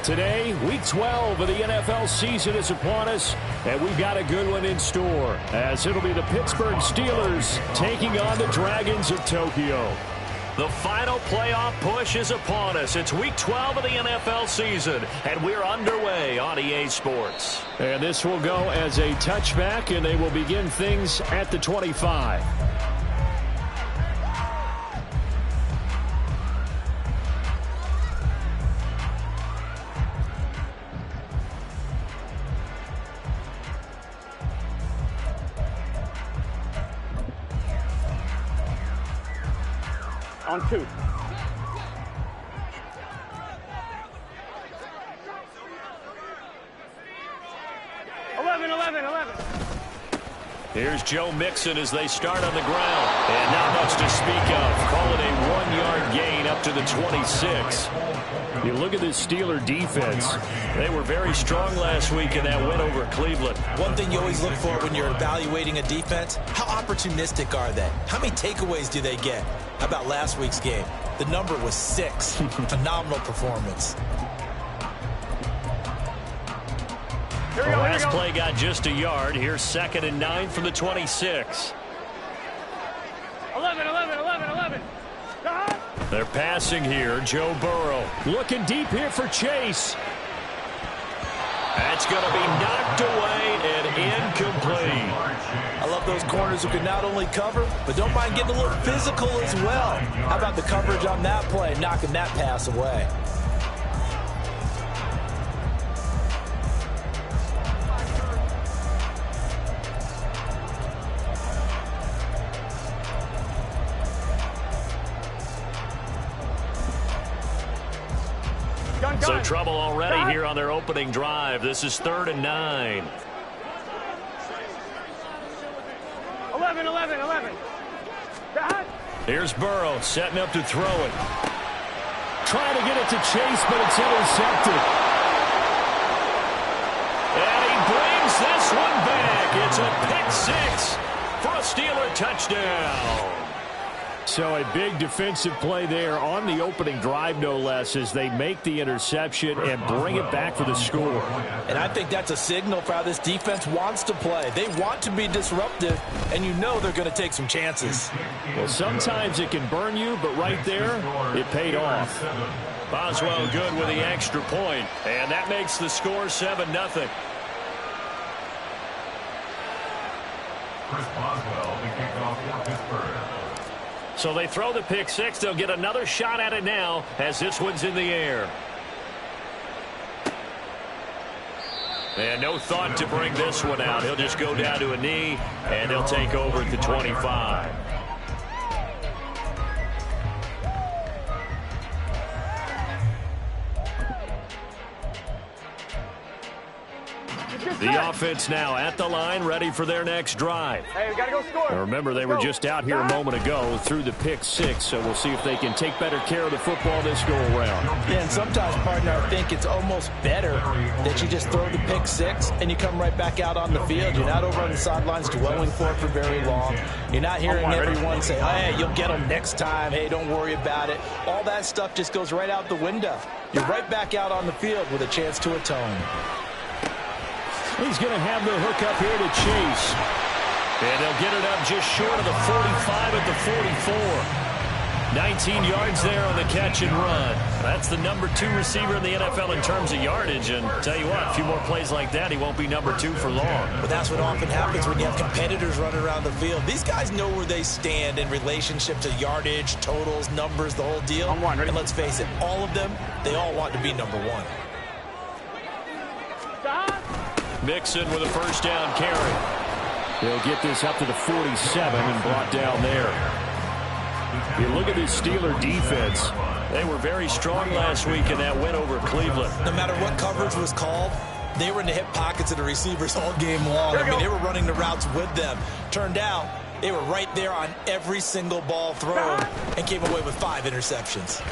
Today, Week 12 of the NFL season is upon us, and we've got a good one in store, as it'll be the Pittsburgh Steelers taking on the Dragons of Tokyo. The final playoff push is upon us. It's Week 12 of the NFL season, and we're underway on EA Sports. And this will go as a touchback, and they will begin things at the 25. On 2. Here's Joe Mixon as they start on the ground. And not much to speak of. Call it a 1-yard gain up to the 26. You look at this Steeler defense. They were very strong last week in that win over Cleveland. One thing you always look for when you're evaluating a defense, how opportunistic are they? How many takeaways do they get? How about last week's game? The number was 6. Phenomenal performance. The last play got just a yard. Here's 2nd and 9 from the 26. 11. They're passing here. Joe Burrow. Looking deep here for Chase. That's going to be knocked away and incomplete. I love those corners who can not only cover, but don't mind getting a little physical as well. How about the coverage on that play, knocking that pass away? So trouble already here on their opening drive. This is 3rd and 9. 11. Here's Burrow setting up to throw it. Trying to get it to Chase, but it's intercepted. And he brings this one back. It's a pick-6 for a Steeler touchdown. So a big defensive play there on the opening drive, no less, as they make the interception and bring it back for the score. And I think that's a signal for how this defense wants to play. They want to be disruptive, and you know they're going to take some chances. Well, sometimes it can burn you, but right there, it paid off. Boswell good with the extra point, and that makes the score 7-0. Chris Boswell, the kickoff for Pittsburgh. So they throw the pick-6. They'll get another shot at it now as this one's in the air. And no thought to bring this one out. He'll just go down to a knee, and he'll take over at the 25. The offense now at the line, ready for their next drive. Hey, we got to go score. Now remember, they were just out here a moment ago through the pick-6, so we'll see if they can take better care of the football this go-around. Yeah, and sometimes, partner, I think it's almost better that you just throw the pick-6 and you come right back out on the field. You're not over on the sidelines dwelling for it for very long. You're not hearing everyone say, oh, hey, you'll get them next time. Hey, don't worry about it. All that stuff just goes right out the window. You're right back out on the field with a chance to atone. He's going to have the hook up here to Chase. And they'll get it up just short of the 45 at the 44. 19 yards there on the catch and run. That's the number 2 receiver in the NFL in terms of yardage. And tell you what, a few more plays like that, he won't be number 2 for long. But that's what often happens when you have competitors running around the field. These guys know where they stand in relationship to yardage, totals, numbers, the whole deal. And let's face it, all of them, they all want to be number 1. Mixon with a first down carry. They'll get this up to the 47 and brought down there. You look at this Steeler defense. They were very strong last week in that win over Cleveland. No matter what coverage was called, they were in the hip pockets of the receivers all game long. I mean, they were running the routes with them. Turned out, they were right there on every single ball thrown and came away with 5 interceptions.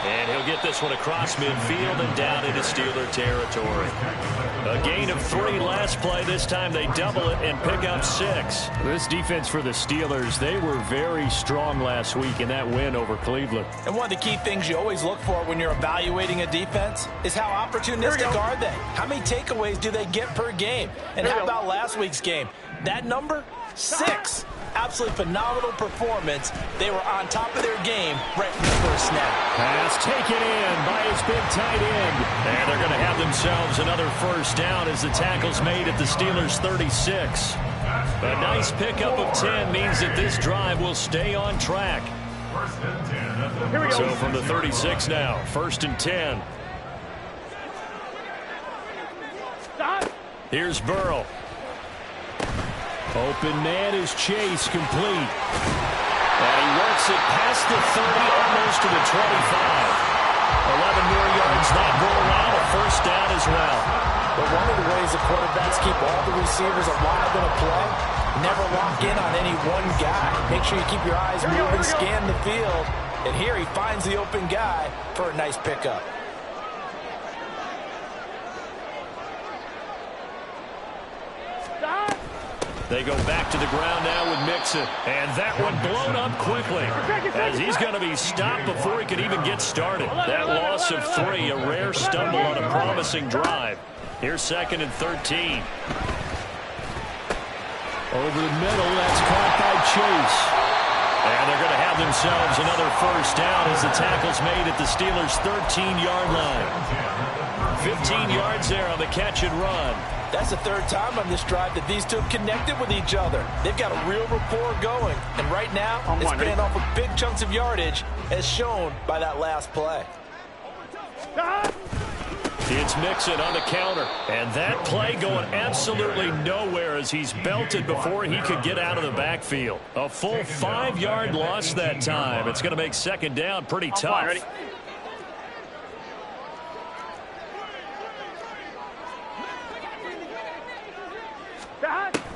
And he'll get this one across midfield and down into Steeler territory. A gain of 3 last play. This time they double it and pick up 6. This defense for the Steelers, they were very strong last week in that win over Cleveland. And one of the key things you always look for when you're evaluating a defense is how opportunistic are they? How many takeaways do they get per game? And how about last week's game? That number? 6. Absolutely phenomenal performance. They were on top of their game right from the first snap. Pass taken in by his big tight end. And they're going to have themselves another first down as the tackle's made at the Steelers' 36. A nice pickup of 10 means that this drive will stay on track. First and 10. So from the 36 now, 1st and 10. Here's Burrow. Open man is Chase, complete. And he works it past the 30, almost to the 25. 11 more yards that go around, a first down as well. But one of the ways the quarterbacks keep all the receivers alive in a play, never lock in on any one guy. Make sure you keep your eyes moving, scan the field. And here he finds the open guy for a nice pickup. They go back to the ground now with Mixon. And that one blown up quickly as he's going to be stopped before he can even get started. That loss of 3, a rare stumble on a promising drive. Here's 2nd and 13. Over the middle, that's caught by Chase. And they're going to have themselves another first down as the tackle's made at the Steelers' 13-yard line. 15 yards there on the catch and run. That's the 3rd time on this drive that these two have connected with each other. They've got a real rapport going. And right now, it's paying off with big chunks of yardage, as shown by that last play. It's Mixon on the counter. And that play going absolutely nowhere as he's belted before he could get out of the backfield. A full 5-yard loss that time. It's going to make 2nd down pretty tough.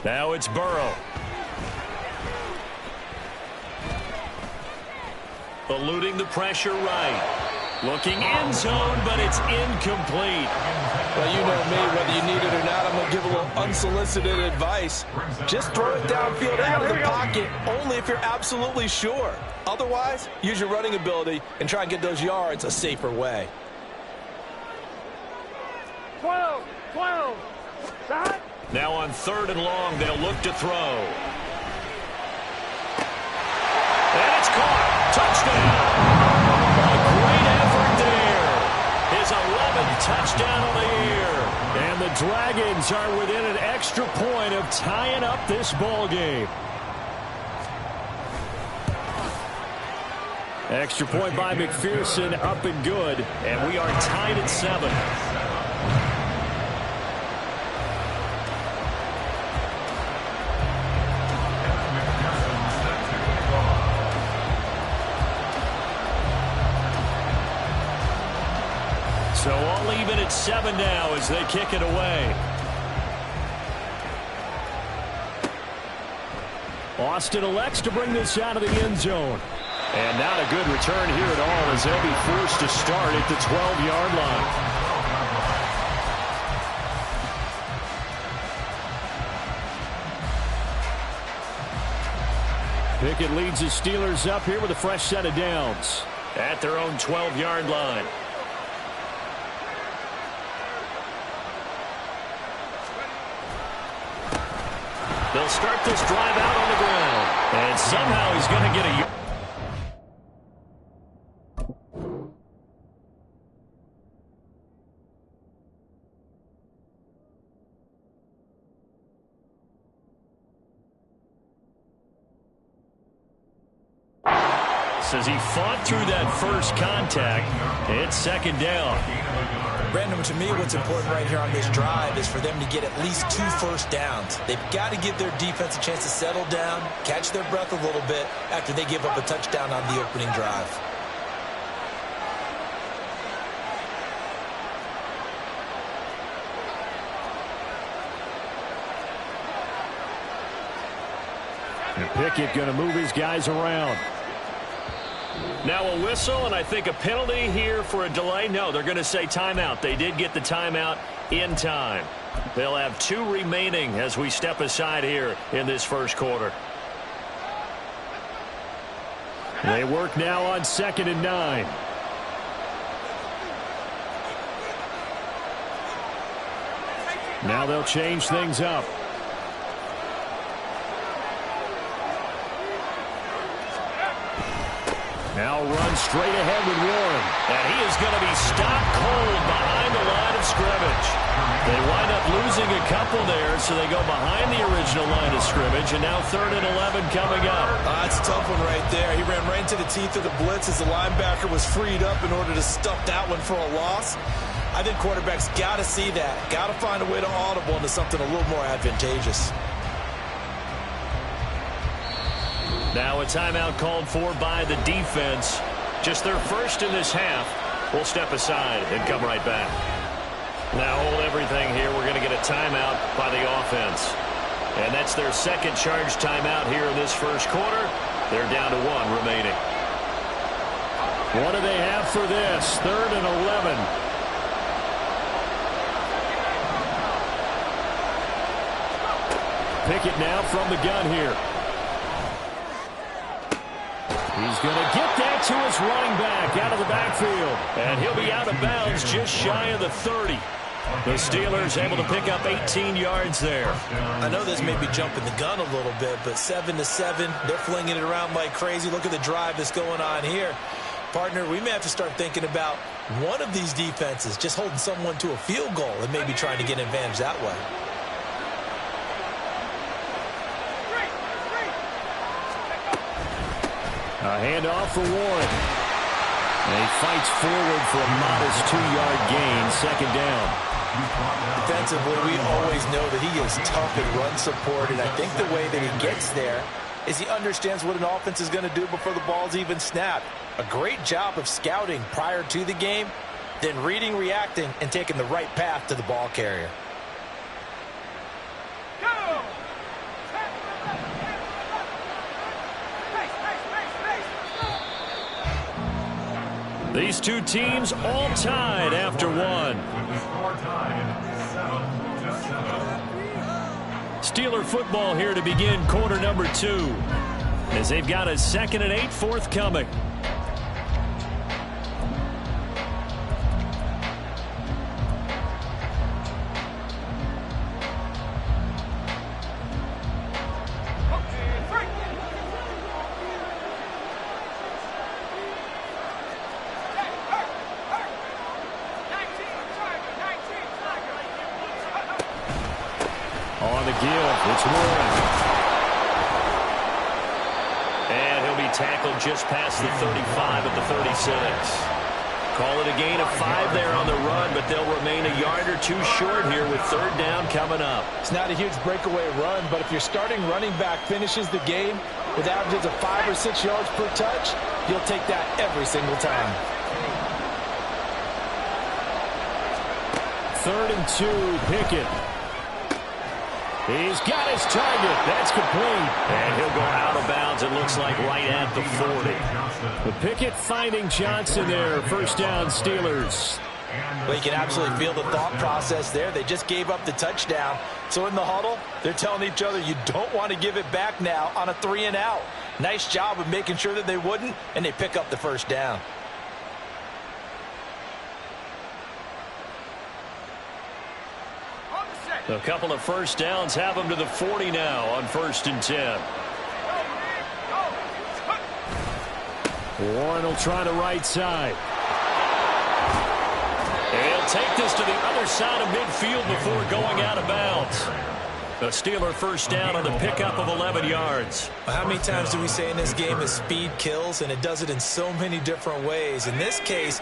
Now it's Burrow. Eluding the pressure right. Looking end zone, but it's incomplete. Well, you know me, whether you need it or not, I'm going to give a little unsolicited advice. Just throw it downfield out of the pocket, only if you're absolutely sure. Otherwise, use your running ability and try and get those yards a safer way. 12. Now on 3rd and long, they'll look to throw. And it's caught. Touchdown. A great effort there. His 11th touchdown on the year. And the Dragons are within an extra point of tying up this ball game. Extra point by McPherson, up and good. And we are tied at 7. So all even at 7 now as they kick it away. Austin elects to bring this out of the end zone. And not a good return here at all as they'll be forced to start at the 12-yard line. Pickett leads his Steelers up here with a fresh set of downs. At their own 12-yard line. They'll start this drive out on the ground. And somehow he's going to get a... As he fought through that first contact, it's 2nd down. Brandon, to me, what's important right here on this drive is for them to get at least 2 first downs. They've got to give their defense a chance to settle down, catch their breath a little bit after they give up a touchdown on the opening drive. And Pickett going to move his guys around. Now a whistle, and I think a penalty here for a delay. No, they're going to say timeout. They did get the timeout in time. They'll have 2 remaining as we step aside here in this first quarter. They work now on 2nd and 9. Now they'll change things up. Now run straight ahead with Warren. And he is going to be stopped cold behind the line of scrimmage. They wind up losing a couple there, so they go behind the original line of scrimmage, and now 3rd and 11 coming up. That's a tough one right there. He ran right into the teeth of the blitz as the linebacker was freed up in order to stuff that one for a loss. I think quarterbacks got to see that. Got to find a way to audible into something a little more advantageous. Now a timeout called for by the defense. Just their first in this half. We'll step aside and come right back. Now hold everything here. We're going to get a timeout by the offense. And that's their second charge timeout here in this first quarter. They're down to 1 remaining. What do they have for this? 3rd and 11. Pickett now from the gun here. He's going to get that to his running back out of the backfield. And he'll be out of bounds just shy of the 30. The Steelers able to pick up 18 yards there. I know this may be jumping the gun a little bit, but 7-7, they're flinging it around like crazy. Look at the drive that's going on here. Partner, we may have to start thinking about one of these defenses just holding someone to a field goal and maybe trying to get an advantage that way. A handoff for Warren. And he fights forward for a modest 2-yard gain, 2nd down. Defensively, we always know that he is tough in run support, and I think the way that he gets there is he understands what an offense is going to do before the ball's even snapped. A great job of scouting prior to the game, then reading, reacting, and taking the right path to the ball carrier. These two teams all tied after 1. Steeler football here to begin quarter number 2, as they've got a 2nd and 8 forthcoming. On the give, it's Warren. And he'll be tackled just past the 35 at the 36. Call it a gain of 5 there on the run, but they'll remain a yard or 2 short here with 3rd down coming up. It's not a huge breakaway run, but if your starting running back finishes the game with averages of 5 or 6 yards per touch, you'll take that every single time. 3rd and 2, Pickett. He's got his target. That's complete. And he'll go out of bounds, it looks like, right at the 40. The Pickett finding Johnson there. 1st down, Steelers. Well, you can absolutely feel the thought process there. They just gave up the touchdown. So in the huddle, they're telling each other, you don't want to give it back now on a 3 and out. Nice job of making sure that they wouldn't, and they pick up the 1st down. A couple of 1st downs have them to the 40 now on 1st and 10. Warren will try the right side. And he'll take this to the other side of midfield before going out of bounds. A Steeler 1st down on the pickup of 11 yards. How many times do we say in this game is speed kills, and it does it in so many different ways. In this case,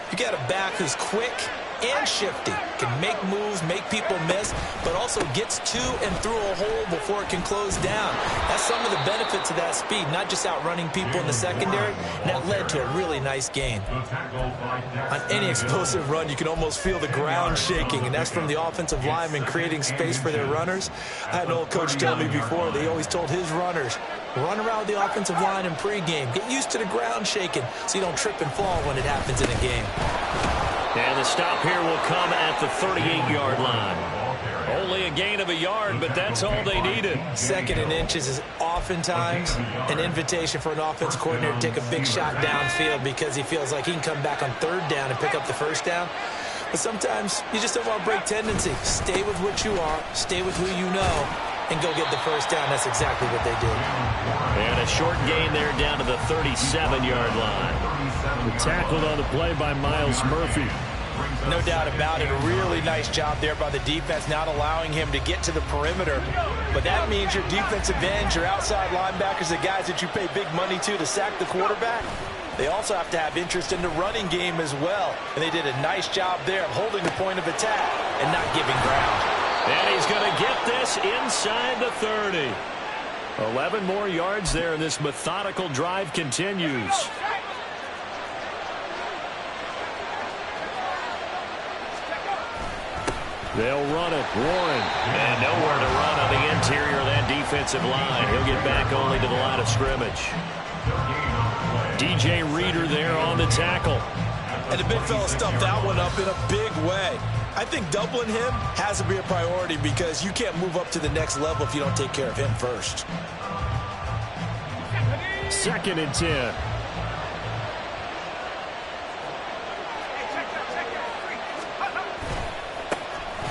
you got a back who's quick, and shifty. Can make moves, make people miss, but also gets to and through a hole before it can close down. That's some of the benefits of that speed, not just outrunning people in the secondary, and that led to a really nice gain. On any explosive run, you can almost feel the ground shaking, and that's from the offensive linemen creating space for their runners. I had an old coach tell me before, they always told his runners, run around the offensive line in pregame. Get used to the ground shaking so you don't trip and fall when it happens in a game. And the stop here will come at the 38-yard line. Only a gain of a yard, but that's all they needed. Second and inches is oftentimes an invitation for an offense coordinator to take a big shot downfield because he feels like he can come back on third down and pick up the first down. But sometimes you just don't want to break tendency. Stay with what you are, stay with who you know, and go get the first down. That's exactly what they did. And a short gain there down to the 37-yard line. Tackled on the play by Miles Murphy. No doubt about it. A really nice job there by the defense, not allowing him to get to the perimeter. But that means your defensive ends, your outside linebackers, the guys that you pay big money to sack the quarterback, they also have to have interest in the running game as well. And they did a nice job there of holding the point of attack and not giving ground. And he's going to get this inside the 30. 11 more yards there, and this methodical drive continues. They'll run it. Warren. And nowhere to run on the interior of that defensive line. He'll get back only to the line of scrimmage. DJ Reader there on the tackle. And the big fella stuffed that one up in a big way. I think doubling him has to be a priority because you can't move up to the next level if you don't take care of him first. 2nd and 10.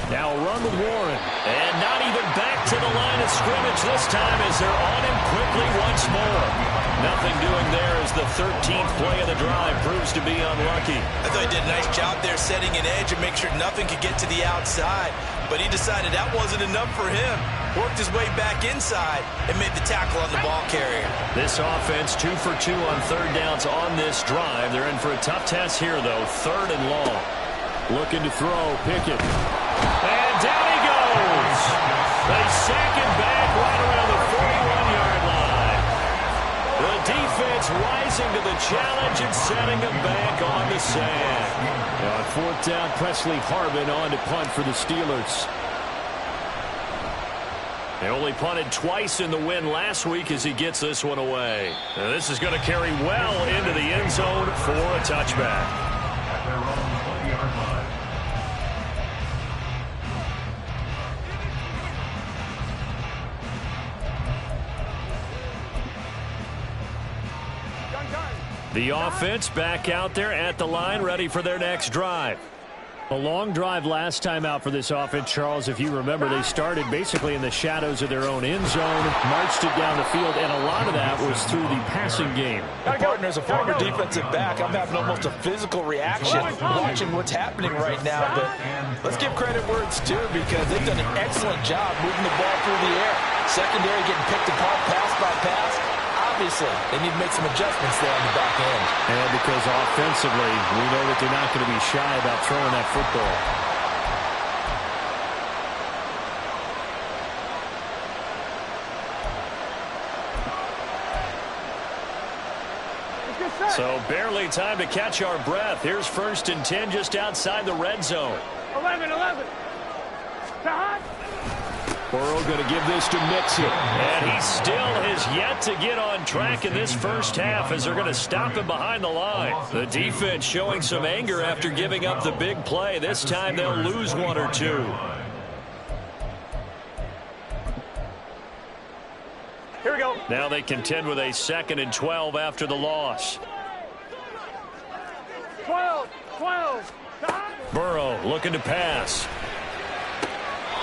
Now run with Warren. And not even back to the line of scrimmage this time as they're on him quickly once more. Nothing doing there as the 13th play of the drive proves to be unlucky. I thought he did a nice job there setting an edge and make sure nothing could get to the outside. But he decided that wasn't enough for him. Worked his way back inside and made the tackle on the ball carrier. This offense 2 for 2 on third downs on this drive. They're in for a tough test here, though. 3rd and long. Looking to throw. Pickett. And down he goes. They sack him back right around the 41-yard line. The defense rising to the challenge and setting him back on the sand. Now on 4th down, Presley Harvin on to punt for the Steelers. They only punted twice in the win last week as he gets this one away. Now this is going to carry well into the end zone for a touchback. The offense back out there at the line, ready for their next drive. A long drive last time out for this offense, Charles. If you remember, they started basically in the shadows of their own end zone, marched it down the field, and a lot of that was through the passing game. My partner's a former defensive back. I'm having almost a physical reaction watching what's happening right now. But let's give credit where it's due because they've done an excellent job moving the ball through the air. Secondary getting picked apart pass by pass. Obviously, they need to make some adjustments there on the back end. And because offensively, we know that they're not going to be shy about throwing that football. So barely time to catch our breath. Here's 1st and 10 just outside the red zone. 11. Burrow going to give this to Mixon. And he still has yet to get on track in this first half as they're going to stop him behind the line. The defense showing some anger after giving up the big play. This time they'll lose 1 or 2. Here we go. Now they contend with a 2nd and 12 after the loss. 12. Burrow looking to pass.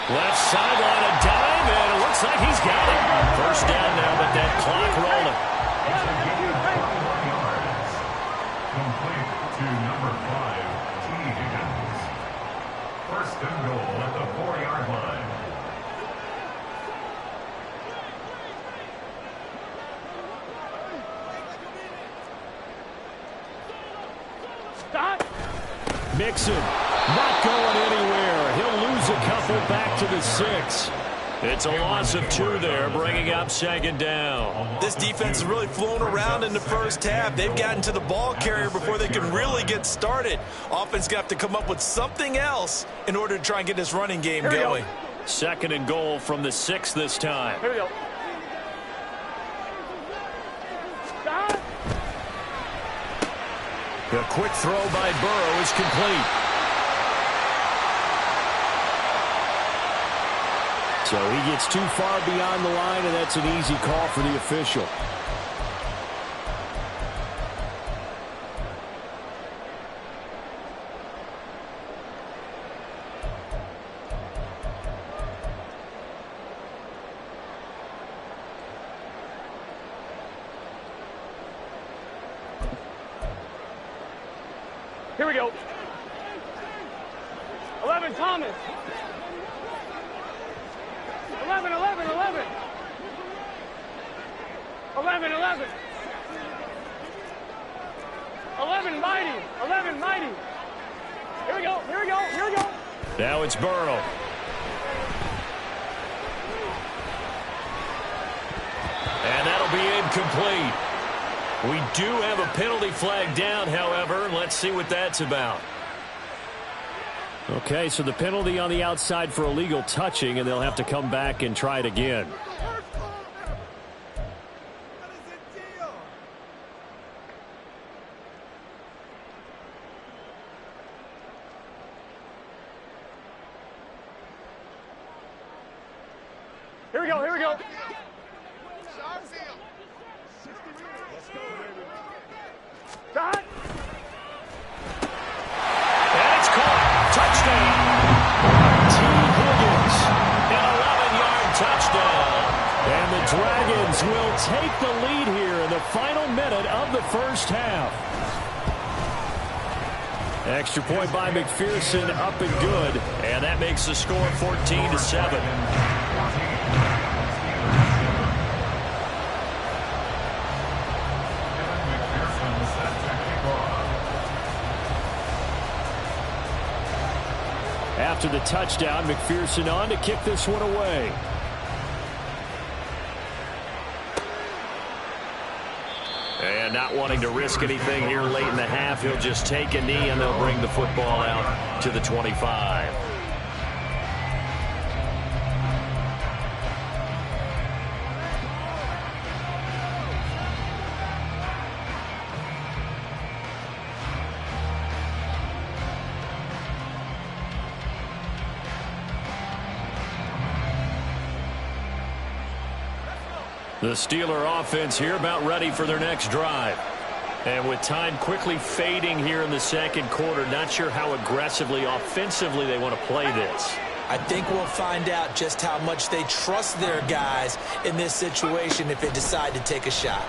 Left sideline, a dive, and it looks like he's got it. First down now, but that clock rolling. Complete to number 5, T. Higgins. 1st and goal at the 4-yard line. Stop. Mixon. Not going anywhere. He'll lose a couple back to the 6. It's a loss of 2 there, bringing up 2nd down. This defense has really flown around in the first half. They've gotten to the ball carrier before they can really get started. Offense got to come up with something else in order to try and get this running game going. 2nd and goal from the 6 this time. Here we go. The quick throw by Burrow is complete. So he gets too far beyond the line, and that's an easy call for the official. Here we go. 11, Thomas. 11, 11, 11. 11, 11. 11, Mighty. 11, Mighty. Here we go, here we go, here we go. Now it's Burrow. And that'll be incomplete. We do have a penalty flag down, however. Let's see what that's about. Okay, so the penalty on the outside for illegal touching, and they'll have to come back and try it again. Here we go, here we go. Shot. And it's caught. Touchdown. T. Higgins. An 11-yard touchdown. And the Dragons will take the lead here in the final minute of the first half. Extra point by McPherson, up and good. And that makes the score 14-7. After the touchdown, McPherson on to kick this one away. And not wanting to risk anything here late in the half, he'll just take a knee and they'll bring the football out to the 25. The Steeler offense here about ready for their next drive. And with time quickly fading here in the second quarter, not sure how aggressively, offensively they want to play this. I think we'll find out just how much they trust their guys in this situation if they decide to take a shot.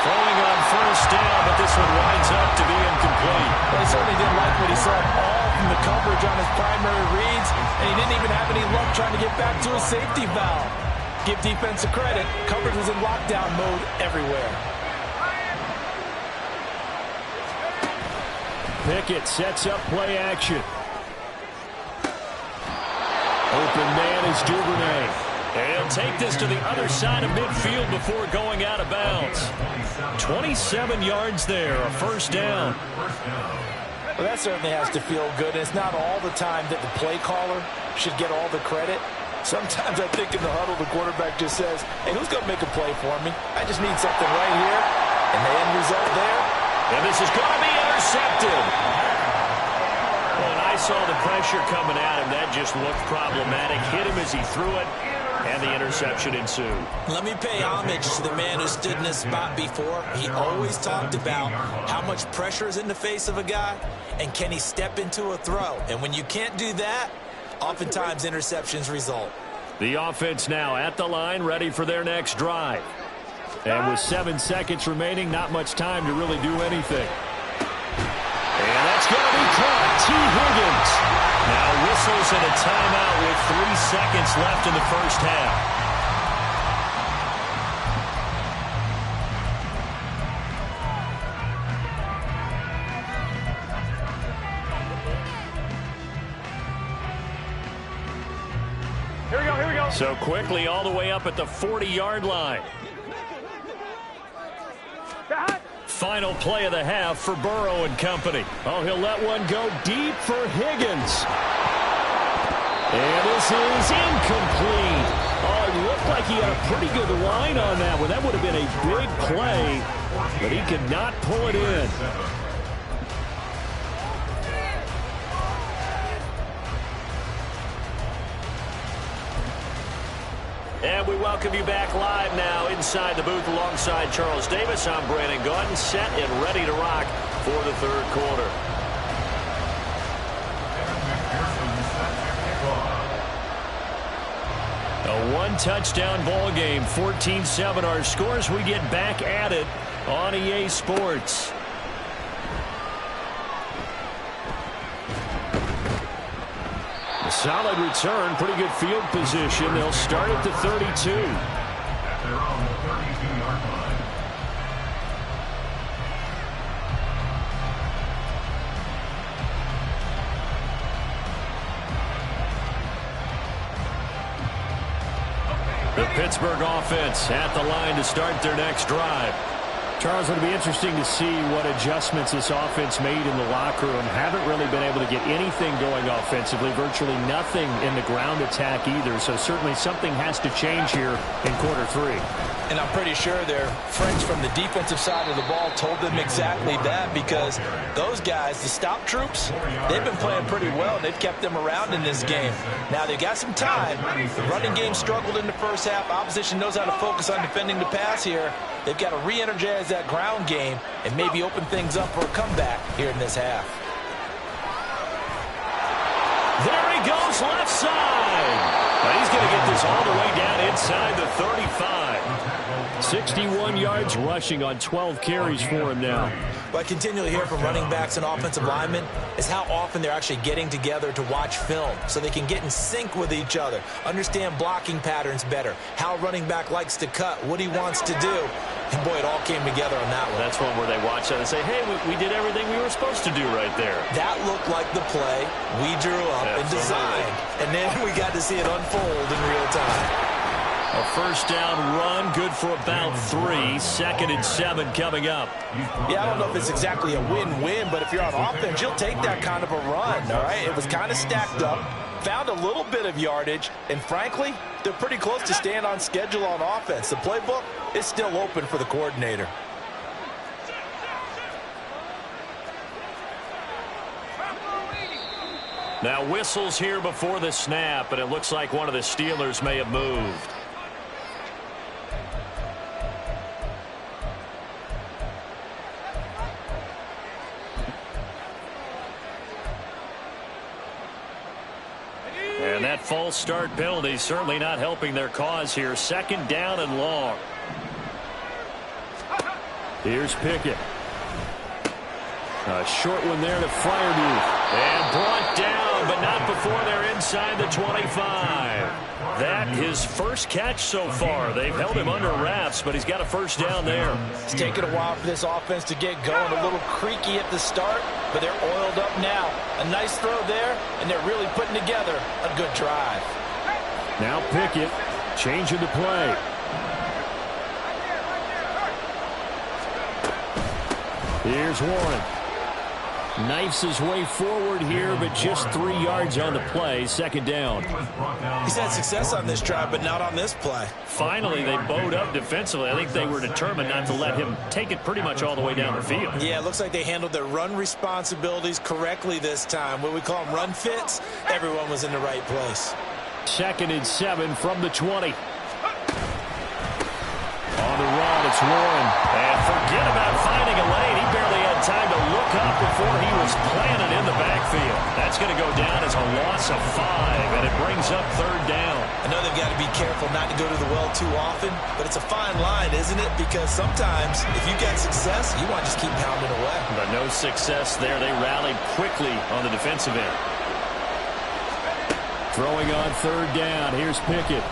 Throwing on first down, but this one winds up to be incomplete. Well, he certainly didn't like what he saw all from the coverage on his primary reads, and he didn't even have any luck trying to get back to his safety valve. Give defense a credit. Coverage was in lockdown mode everywhere. Pickett sets up play action. Open man is Duvernay. And he'll take this to the other side of midfield before going out of bounds. 27 yards there, a first down. Well, that certainly has to feel good. It's not all the time that the play caller should get all the credit. Sometimes I think in the huddle, the quarterback just says, hey, who's going to make a play for me? I just need something right here. And the end result there. And this is going to be intercepted. When I saw the pressure coming at him, that just looked problematic. Hit him as he threw it, and the interception ensued. Let me pay homage to the man who stood in this spot before. He always talked about how much pressure is in the face of a guy, and can he step into a throw. And when you can't do that, oftentimes interceptions result. The offense now at the line, ready for their next drive. And with 7 seconds remaining, not much time to really do anything. And that's going to be caught. T. Higgins now whistles in a timeout with 3 seconds left in the first half. So quickly all the way up at the 40-yard line. Final play of the half for Burrow and company. Oh, he'll let one go deep for Higgins. And this is incomplete. Oh, it looked like he had a pretty good line on that one. That would have been a big play, but he could not pull it in. And we welcome you back live now inside the booth alongside Charles Davis. I'm Brandon Gaudin, set and ready to rock for the third quarter. A one-touchdown ball game, 14-7 our scores. We get back at it on EA Sports. A solid return, pretty good field position. They'll start at the 32. At their own 32-yard line. The Pittsburgh offense at the line to start their next drive. Charles, it'll be interesting to see what adjustments this offense made in the locker room. Haven't really been able to get anything going offensively, virtually nothing in the ground attack either. So certainly something has to change here in quarter three. And I'm pretty sure their friends from the defensive side of the ball told them exactly that, because those guys, the stop troops, they've been playing pretty well, and they've kept them around in this game. Now, they've got some time. The running game struggled in the first half. Opposition knows how to focus on defending the pass here. They've got to re-energize that ground game and maybe open things up for a comeback here in this half. There he goes, left side. Now he's going to get this all the way down inside the 35. 61 yards rushing on 12 carries for him now. What I continually hear from running backs and offensive linemen is how often they're actually getting together to watch film so they can get in sync with each other, understand blocking patterns better, how a running back likes to cut, what he wants to do. And, boy, it all came together on that one. That's one where they watch that and say, hey, we did everything we were supposed to do right there. That looked like the play we drew up and designed. And then we got to see it unfold in real time. A first down run, good for about 3. Second and 7 coming up. Yeah, I don't know if it's exactly a win-win, but if you're on offense, you'll take that kind of a run, all right? It was kind of stacked up, found a little bit of yardage, and frankly, they're pretty close to staying on schedule on offense. The playbook is still open for the coordinator. Now whistles here before the snap, and it looks like one of the Steelers may have moved. And that false start penalty certainly not helping their cause here. Second down and long. Here's Pickett. A short one there to Freiermuth. And brought down, but not before they're inside the 25. That his first catch so far. They've held him under wraps, but he's got a first down there. It's taken a while for this offense to get going. A little creaky at the start, but they're oiled up now. A nice throw there, and they're really putting together a good drive. Now Pickett changing the play. Here's Warren. Knifes his way forward here, but just 3 yards on the play. Second down. He's had success on this drive, but not on this play. Finally, they bowed up defensively. I think they were determined not to let him take it pretty much all the way down the field. Yeah, it looks like they handled their run responsibilities correctly this time. What we call them run fits, everyone was in the right place. Second and 7 from the 20. On the run, it's Warren. And forget about finding a lane. He barely had time to look up before he was planted in the backfield. That's going to go down as a loss of 5, and it brings up third down. I know they've got to be careful not to go to the well too often, but it's a fine line, isn't it? Because sometimes if you get success, you want to just keep pounding away. But no success there. They rallied quickly on the defensive end. Throwing on third down. Here's Pickett.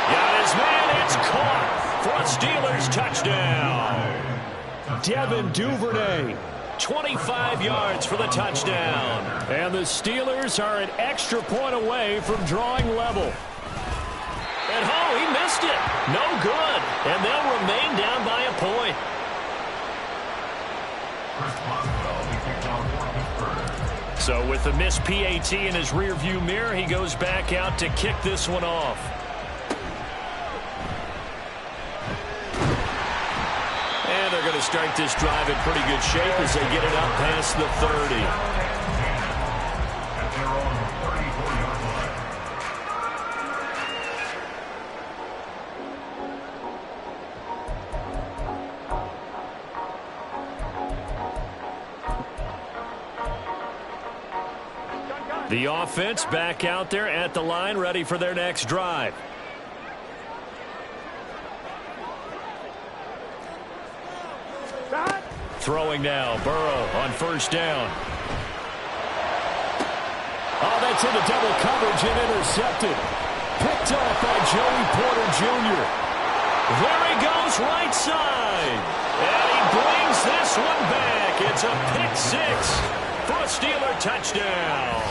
Got his man. It's caught for a Steelers touchdown. Devin Duvernay 25 yards for the touchdown. And the Steelers are an extra point away from drawing level. And he missed it. No good. And they'll remain down by a point. So with the missed PAT in his rearview mirror, he goes back out to kick this one off. And they're going to start this drive in pretty good shape as they get it up past the 30. The offense back out there at the line, ready for their next drive. Throwing now, Burrow on first down. Oh, that's into double coverage and intercepted. Picked off by Joey Porter Jr. There he goes, right side. And he brings this one back. It's a pick six for a Steeler touchdown.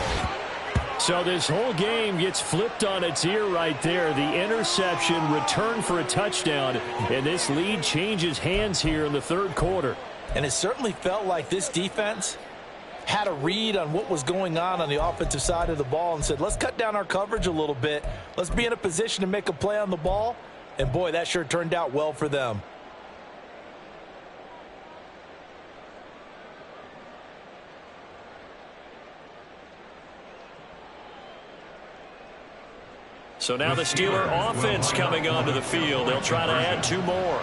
So this whole game gets flipped on its ear right there. The interception, return for a touchdown, and this lead changes hands here in the third quarter. And it certainly felt like this defense had a read on what was going on the offensive side of the ball and said, let's cut down our coverage a little bit. Let's be in a position to make a play on the ball. And, boy, that sure turned out well for them. So now the Steeler offense coming onto the field. They'll try to add two more.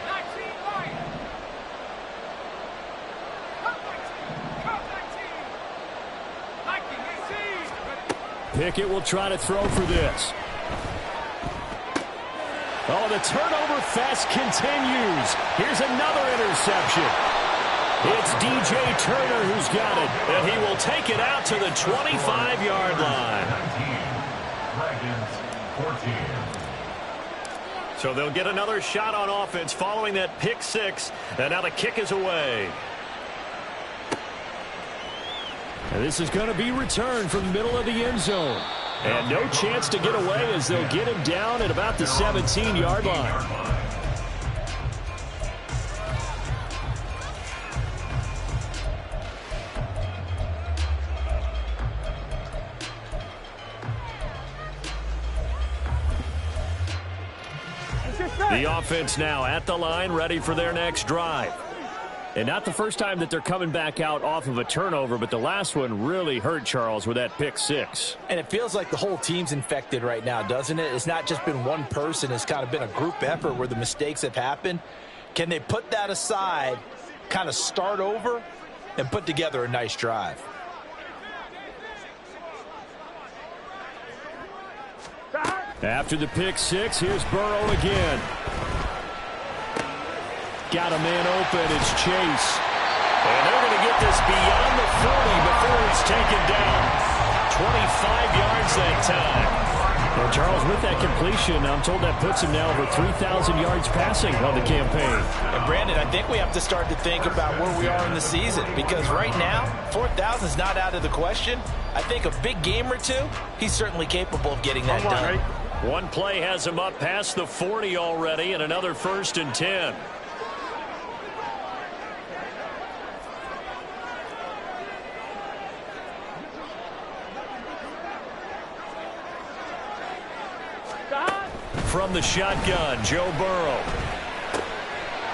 Pickett will try to throw for this. Oh, the turnover fest continues. Here's another interception. It's DJ Turner who's got it. And he will take it out to the 25-yard line. So they'll get another shot on offense following that pick six. And now the kick is away. And this is going to be returned from the middle of the end zone. And no chance to get away as they'll get him down at about the 17-yard line. The offense now at the line, ready for their next drive. And not the first time that they're coming back out off of a turnover, but the last one really hurt, Charles, with that pick six. And it feels like the whole team's infected right now, doesn't it? It's not just been one person. It's kind of been a group effort where the mistakes have happened. Can they put that aside, kind of start over, and put together a nice drive? After the pick six, here's Burrow again. Got a man open. It's Chase. And they're going to get this beyond the 40 before he's taken down. 25 yards that time. And Charles, with that completion, I'm told that puts him now over 3,000 yards passing on the campaign. And Brandon, I think we have to start to think about where we are in the season, because right now, 4,000 is not out of the question. I think a big game or two, he's certainly capable of getting that done. One play has him up past the 40 already, and another 1st and 10. From the shotgun, Joe Burrow.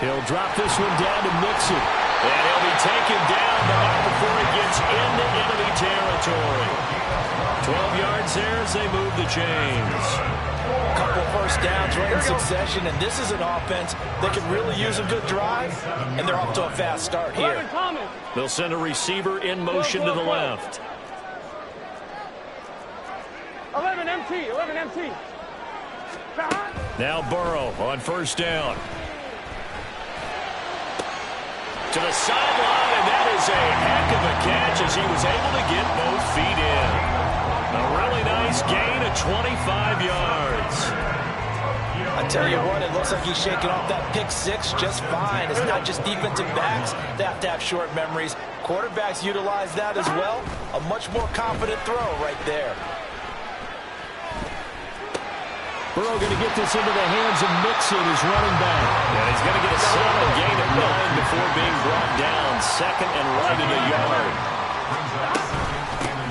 He'll drop this one down to Mixon. And he'll be taken down, but not before he gets into enemy territory. 12 yards there as they move the chains. Couple first downs right in succession, and this is an offense that can really use a good drive, and they're off to a fast start here. They'll send a receiver in motion to the left. 11 MT, 11 MT. Now Burrow on first down. To the sideline, and that is a heck of a catch as he was able to get both feet in. A really nice gain of 25 yards. I tell you what, it looks like he's shaking off that pick six just fine. It's not just defensive backs that have to have short memories. Quarterbacks utilize that as well. A much more confident throw right there. Burrow going to get this into the hands of Mixon, his running back. And he's going to get a solid gain of 9 before being brought down. Second and right at a yard.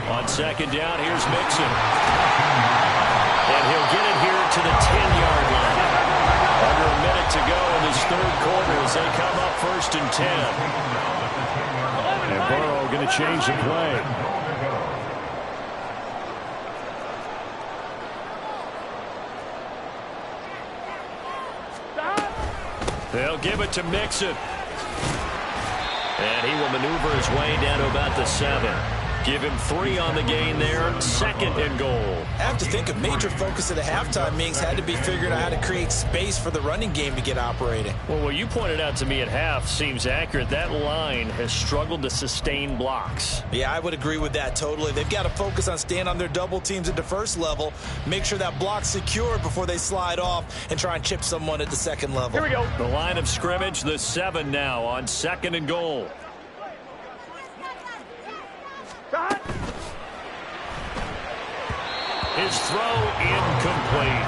On second down, here's Mixon. And he'll get it here to the 10-yard line. Under a minute to go in this third quarter as they come up first and 10. And Burrow going to change the play. They'll give it to Mixon. And he will maneuver his way down to about the 7. Give him 3 on the gain there. Second and goal. I have to think a major focus of the halftime meetings had to be figuring out how to create space for the running game to get operating. Well, what you pointed out to me at half seems accurate. That line has struggled to sustain blocks. Yeah, I would agree with that totally. They've got to focus on staying on their double teams at the first level, make sure that block's secure before they slide off and try and chip someone at the second level. Here we go. The line of scrimmage, the 7 now on second and goal. His throw incomplete.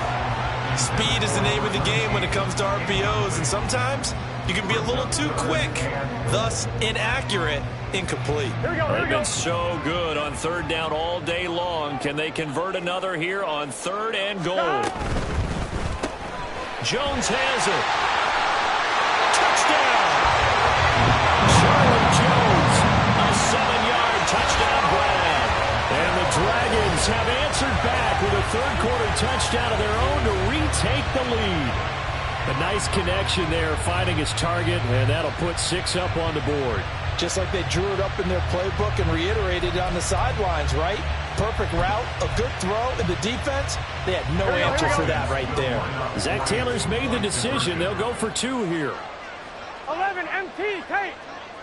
Speed is the name of the game when it comes to RPOs, and sometimes you can be a little too quick, thus inaccurate, incomplete. Here we go. They've been so good on third down all day long. Can they convert another here on third and goal? Jones has it. Touchdown! Charlotte Jones, a 7-yard touchdown grab. And the Dragons have answered back with a third-quarter touchdown of their own to retake the lead. A nice connection there, finding his target, and that'll put 6 up on the board. Just like they drew it up in their playbook and reiterated it on the sidelines, right? Perfect route, a good throw, and the defense, they had no answer for that right there. Zach Taylor's made the decision. They'll go for 2 here. 11 MT tank.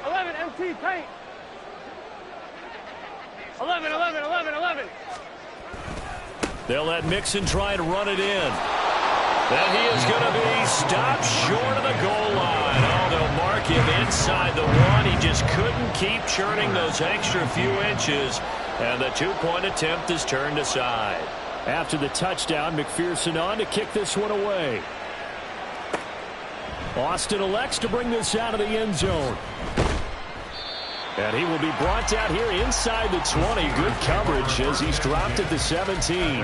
11 MT tank. 11, 11, 11, 11. They'll let Mixon try to run it in. And he is going to be stopped short of the goal line. Oh, they'll mark him inside the 1. He just couldn't keep churning those extra few inches. And the 2-point attempt is turned aside. After the touchdown, McPherson on to kick this one away. Austin elects to bring this out of the end zone. And he will be brought down here inside the 20. Good coverage as he's dropped at the 17.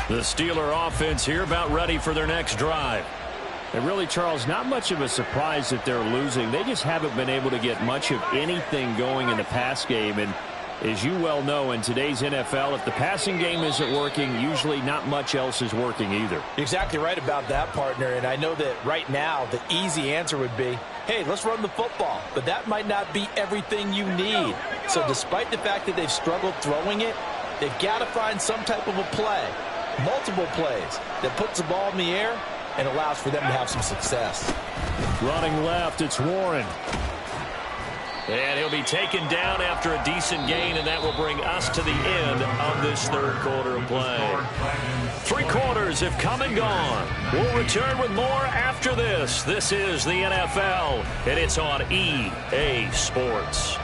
The Steeler offense here about ready for their next drive. And really, Charles, not much of a surprise that they're losing. They just haven't been able to get much of anything going in the pass game. And as you well know, in today's NFL, if the passing game isn't working, usually not much else is working either. You're exactly right about that, partner. And I know that right now the easy answer would be, hey, let's run the football. But that might not be everything you need. So despite the fact that they've struggled throwing it, they've got to find some type of a play, multiple plays, that puts the ball in the air and allows for them to have some success. Running left, it's Warren. And he'll be taken down after a decent gain, and that will bring us to the end of this third quarter of play. 3 quarters have come and gone. We'll return with more after this. This is the NFL, and it's on EA Sports.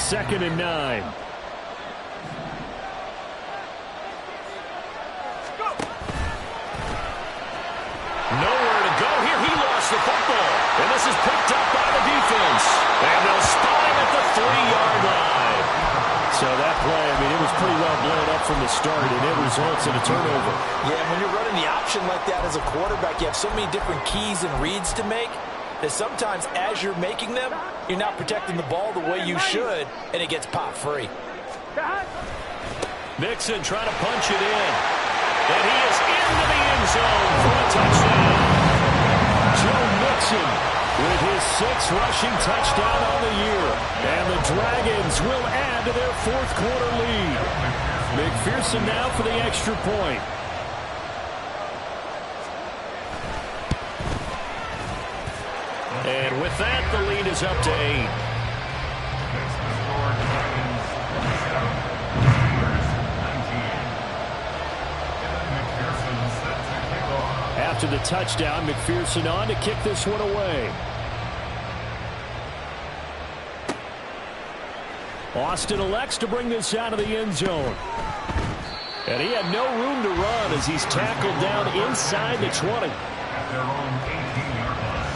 Second and 9. Nowhere to go here. He lost the football. And this is picked up by the defense. And they'll spot him at the 3-yard line. So that play, I mean, it was pretty well blown up from the start, and it results in a turnover. Yeah, when you're running the option like that as a quarterback, you have so many different keys and reads to make that sometimes as you're making them, you're not protecting the ball the way you should, and it gets pop free. Mixon trying to punch it in. And he is into the end zone for a touchdown. Joe Mixon with his 6th rushing touchdown on the year. And the Dragons will add to their 4th quarter lead. McPherson now for the extra point. And with that, the lead is up to 8. After the touchdown, McPherson on to kick this one away. Austin elects to bring this out of the end zone. And he had no room to run as he's tackled down inside the 20. At their own 18-yard line.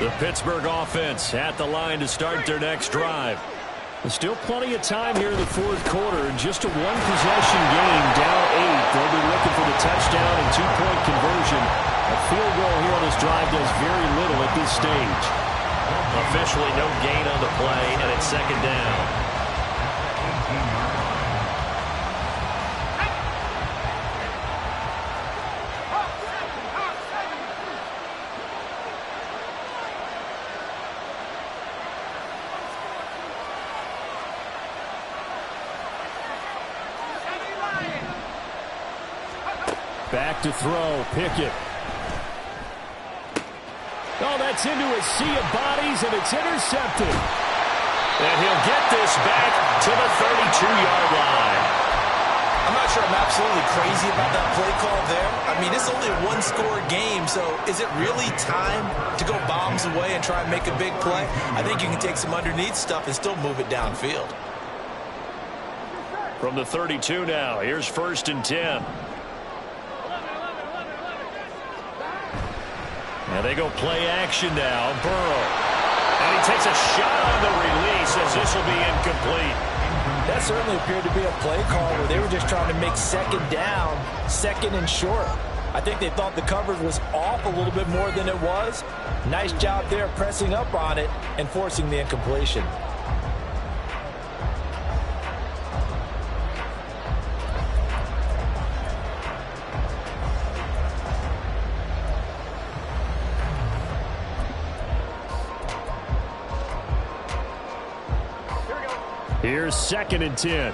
The Pittsburgh offense at the line to start their next drive. There's still plenty of time here in the 4th quarter, and just a one-possession game, down 8. They'll be looking for the touchdown and 2-point conversion. A field goal here on this drive does very little at this stage. Officially no gain on the play, and it's 2nd down. Back to throw, Pickett. Oh, that's into a sea of bodies, and it's intercepted. And he'll get this back to the 32-yard line. I'm not sure I'm absolutely crazy about that play call there. I mean, it's only a one-score game, so is it really time to go bombs away and try and make a big play? I think you can take some underneath stuff and still move it downfield. From the 32 now, here's 1st and 10. And they go play action now. Burrow. And he takes a shot on the release as this will be incomplete. That certainly appeared to be a play call where they were just trying to make 2nd down, 2nd and short. I think they thought the coverage was off a little bit more than it was. Nice job there pressing up on it and forcing the incompletion. Here's 2nd and 10.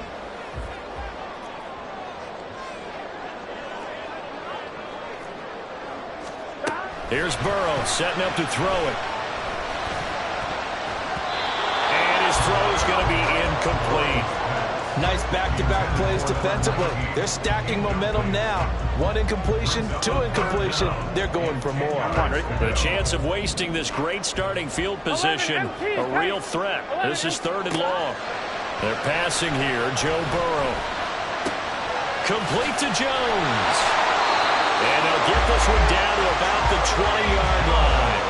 Here's Burrow setting up to throw it. And his throw is going to be incomplete. Nice back-to-back plays defensively. They're stacking momentum now. 1 incompletion, 2 incompletion. They're going for more. The chance of wasting this great starting field position, a real threat. This is 3rd and long. They're passing here. Joe Burrow. Complete to Jones. And they'll get this one down to about the 20-yard line.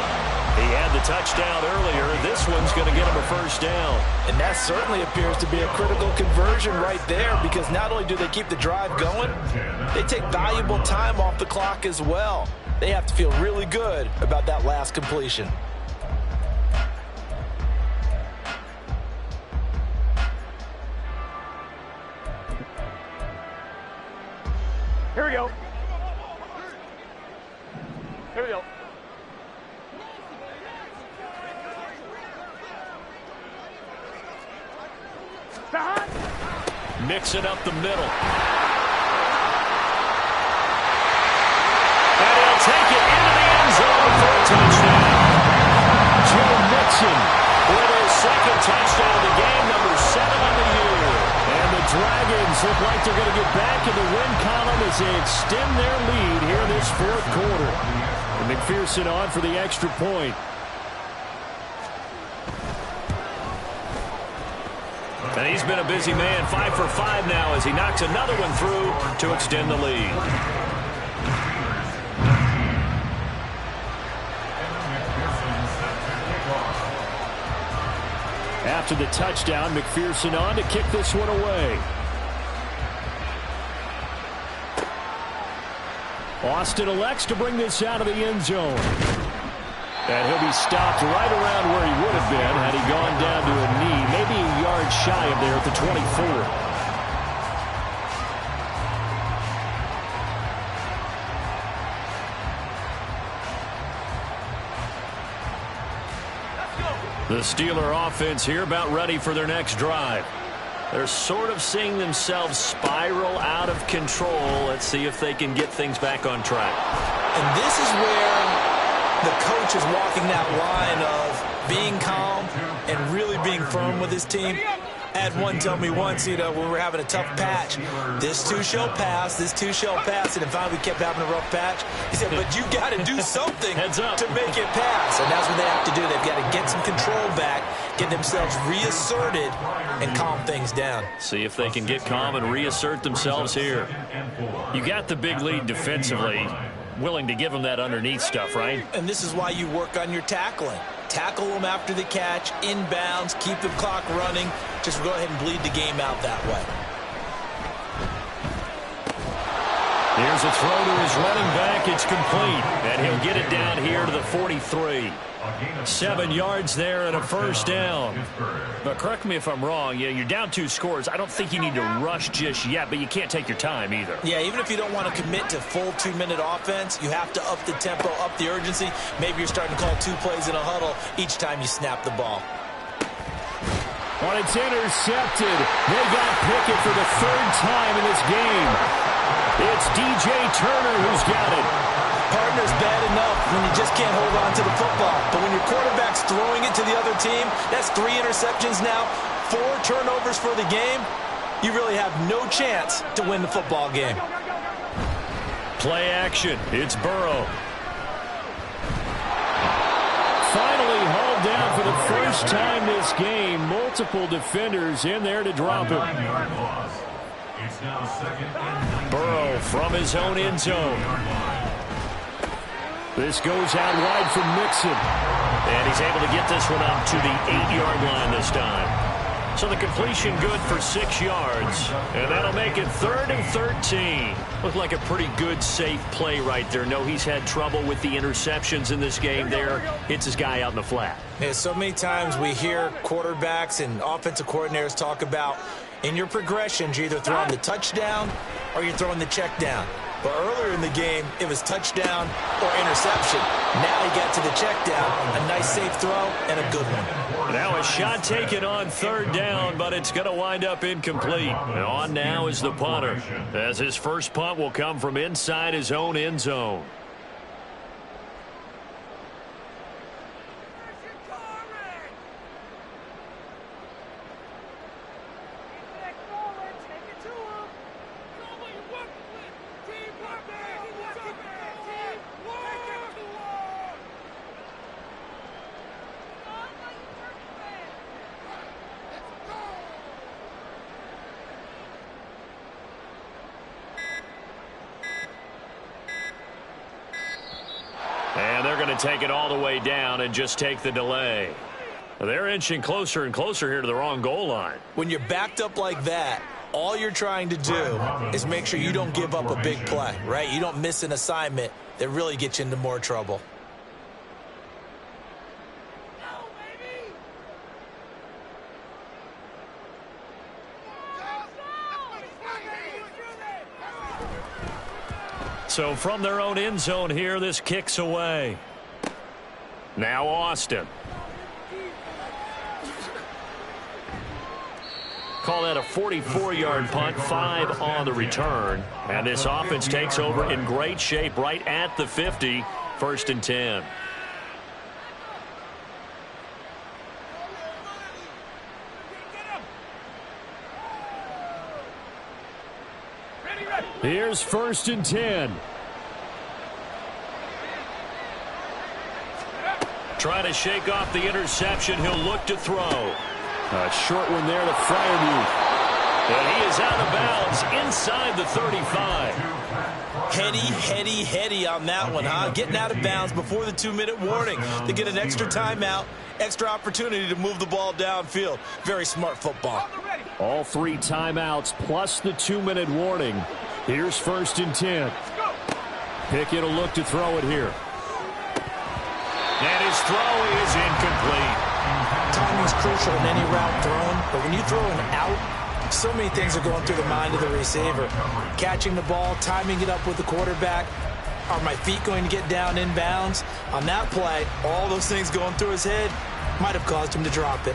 He had the touchdown earlier. This one's going to get him a 1st down. And that certainly appears to be a critical conversion right there, because not only do they keep the drive going, they take valuable time off the clock as well. They have to feel really good about that last completion. Here we go. Here we go. Mixing up the middle. And he'll take it into the end zone for a touchdown. Joe Mixon with his 2nd touchdown of the game, number 7 on the year. And the Dragons look like they're going to get back in the win column as they extend their lead here in this 4th quarter. And McPherson on for the extra point. And he's been a busy man, 5 for 5 now as he knocks another one through to extend the lead. After the touchdown, McPherson on to kick this one away. Austin elects to bring this out of the end zone. And he'll be stopped right around where he would have been had he gone down to a knee, maybe a yard shy of there at the 24. The Steeler offense here about ready for their next drive. They're sort of seeing themselves spiral out of control. Let's see if they can get things back on track. And this is where the coach is walking that line of being calm and really being firm with his team. I had one tell me once, when we were having a tough patch, this too shall pass, this too shall pass, and finally we kept having a rough patch. He said, but you got to do something to make it pass. And that's what they have to do. They've got to get some control back, get themselves reasserted, and calm things down. See if they can get calm and reassert themselves here. You got the big lead defensively. Willing to give them that underneath stuff, right? And this is why you work on your tackling. Tackle them after the catch, inbounds, keep the clock running. Just go ahead and bleed the game out that way. Here's a throw to his running back. It's complete. And he'll get it down here to the 43. 7 yards there and a first down. But correct me if I'm wrong. Yeah, you're down 2 scores. I don't think you need to rush just yet, but you can't take your time either. Yeah, even if you don't want to commit to full 2-minute offense, you have to up the tempo, up the urgency. Maybe you're starting to call 2 plays in a huddle each time you snap the ball. When it's intercepted, they got Pickett for the 3rd time in this game. It's DJ Turner who's got it. Partner's bad enough when you just can't hold on to the football. But when your quarterback's throwing it to the other team, that's 3 interceptions now, 4 turnovers for the game. You really have no chance to win the football game. Play action. It's Burrow. Finally hauled down for the first time this game. Multiple defenders in there to drop him. Burrow from his own end zone. This goes out wide for Mixon. And he's able to get this one up to the 8-yard line this time. So the completion good for 6 yards. And that'll make it 3rd and 13. Looked like a pretty good, safe play right there. No, he's had trouble with the interceptions in this game there. Hits his guy out in the flat. Yeah, so many times we hear quarterbacks and offensive coordinators talk about in your progressions, you're either throwing the touchdown or you're throwing the check down. But earlier in the game, it was touchdown or interception. Now he got to the check down. A nice safe throw and a good one. Now a shot taken on 3rd down, but it's going to wind up incomplete. And on now is the punter, as his first punt will come from inside his own end zone. And they're going to take it all the way down and just take the delay. They're inching closer and closer here to the wrong goal line. When you're backed up like that, all you're trying to do is make sure you don't give up a big play, right? You don't miss an assignment that really gets you into more trouble. So from their own end zone here, this kicks away. Now Austin. Call that a 44-yard punt, 5 on the return. And this offense takes over in great shape right at the 50, 1st and 10. Here's 1st and 10. Trying to shake off the interception. He'll look to throw. A short one there to Freiermuth. And he is out of bounds inside the 35. Heady on that one, huh? Getting out of bounds before the 2-minute warning. They get an extra timeout, extra opportunity to move the ball downfield. Very smart football. All 3 timeouts plus the 2-minute warning. Here's 1st and 10. Pickett will look to throw it here. And his throw is incomplete. Timing is crucial in any route thrown, but when you throw an out, so many things are going through the mind of the receiver. Catching the ball, timing it up with the quarterback. Are my feet going to get down inbounds? On that play, all those things going through his head might have caused him to drop it.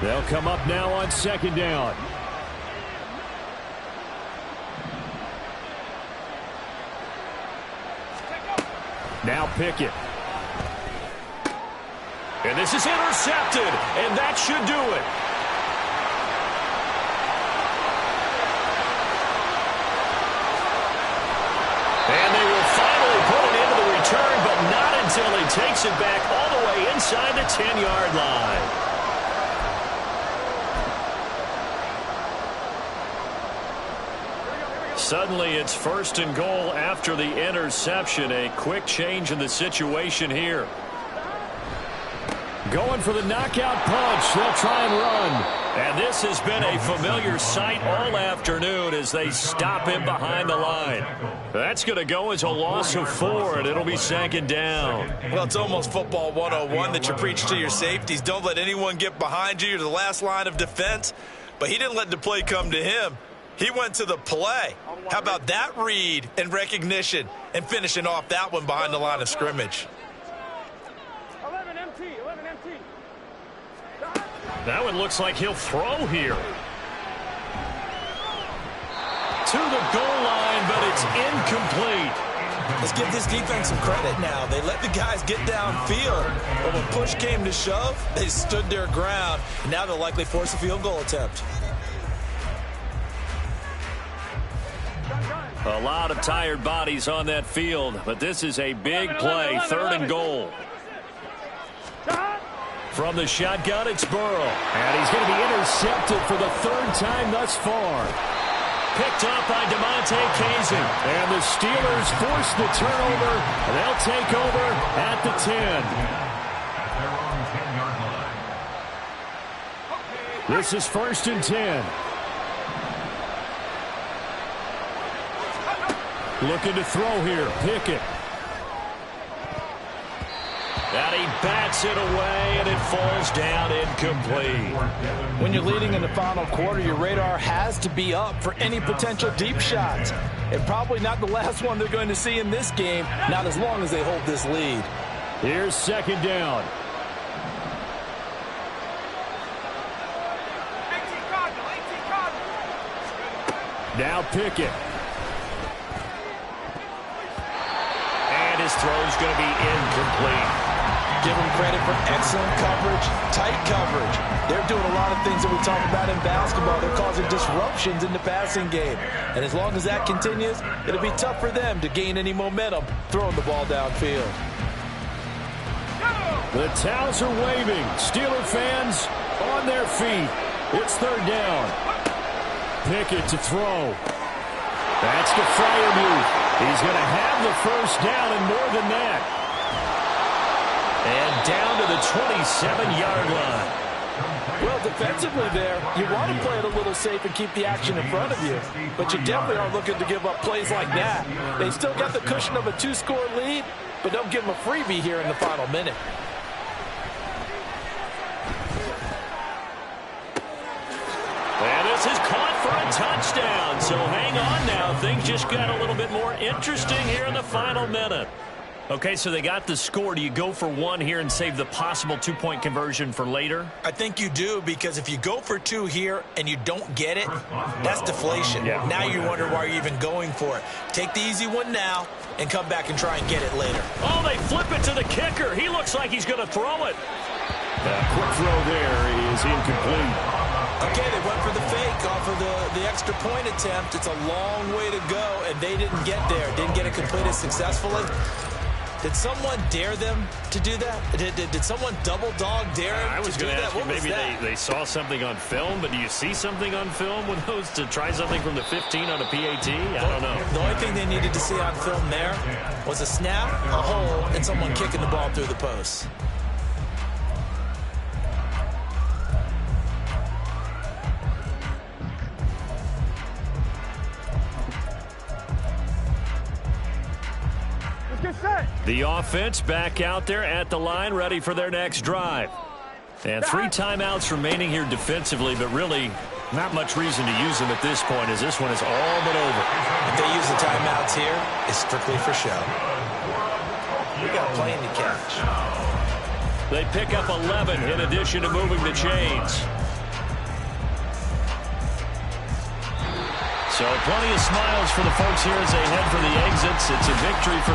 They'll come up now on second down. Now Pickett. And this is intercepted, and that should do it. And they will finally put it into the return, but not until he takes it back all the way inside the 10-yard line. Suddenly, it's first and goal after the interception. A quick change in the situation here. Going for the knockout punch. They'll try and run. And this has been a familiar sight all afternoon as they stop him behind the line. That's going to go as a loss of 4, and it'll be second down. Well, it's almost football 101 that you preach to your safeties. Don't let anyone get behind you. You're the last line of defense. But he didn't let the play come to him. He went to the play. How about that read and recognition and finishing off that one behind the line of scrimmage? 11 MT, 11 MT. That one looks like he'll throw here. To the goal line, but it's incomplete. Let's give this defense some credit now. They let the guys get downfield. But when push came to shove, they stood their ground. And now they'll likely force a field goal attempt. A lot of tired bodies on that field, but this is a big play, third and goal. From the shotgun, it's Burrow. And he's going to be intercepted for the third time thus far. Picked up by DeMonte Casey. And the Steelers force the turnover. And they'll take over at the 10. This is first and 10. Looking to throw here. Pickett. And he bats it away, and it falls down incomplete. When you're leading in the final quarter, your radar has to be up for any potential deep shots. And probably not the last one they're going to see in this game, not as long as they hold this lead. Here's second down. Now Pickett. And his throw's going to be incomplete. Give them credit for excellent coverage, tight coverage. They're doing a lot of things that we talk about in basketball. They're causing disruptions in the passing game. And as long as that continues, it'll be tough for them to gain any momentum throwing the ball downfield. The towels are waving. Steeler fans on their feet. It's third down. Pickett to throw. That's to Freiermuth. He's going to have the first down and more than that. And down to the 27-yard line. Well, defensively there, you want to play it a little safe and keep the action in front of you. But you definitely aren't looking to give up plays like that. They still got the cushion of a 2-score lead, but don't give them a freebie here in the final minute. And this is caught for a touchdown. So hang on now. Things just got a little bit more interesting here in the final minute. Okay, so they got the score. Do you go for one here and save the possible two-point conversion for later? I think you do, because if you go for 2 here and you don't get it, that's deflation. Yeah. Now you wonder why you're even going for it. Take the easy one now and come back and try and get it later. Oh, they flip it to the kicker. He looks like he's going to throw it. Quick throw there is incomplete. Okay, they went for the fake off of the extra point attempt. It's a long way to go, and they didn't get there. Didn't get it completed successfully. Did someone dare them to do that? Did someone double dog dare them I was to do going to that? ask you, What was maybe that? they saw something on film, but do you see something on film with those to try something from the 15 on a PAT? I don't know. The only thing they needed to see on film there was a snap, a hole, and someone kicking the ball through the post. get set. The offense back out there at the line, ready for their next drive. And 3 timeouts remaining here defensively, but really not much reason to use them at this point, as this one is all but over. If they use the timeouts here, it's strictly for show. We got plenty to catch. They pick up 11 in addition to moving the chains. So plenty of smiles for the folks here as they head for the exits. It's a victory for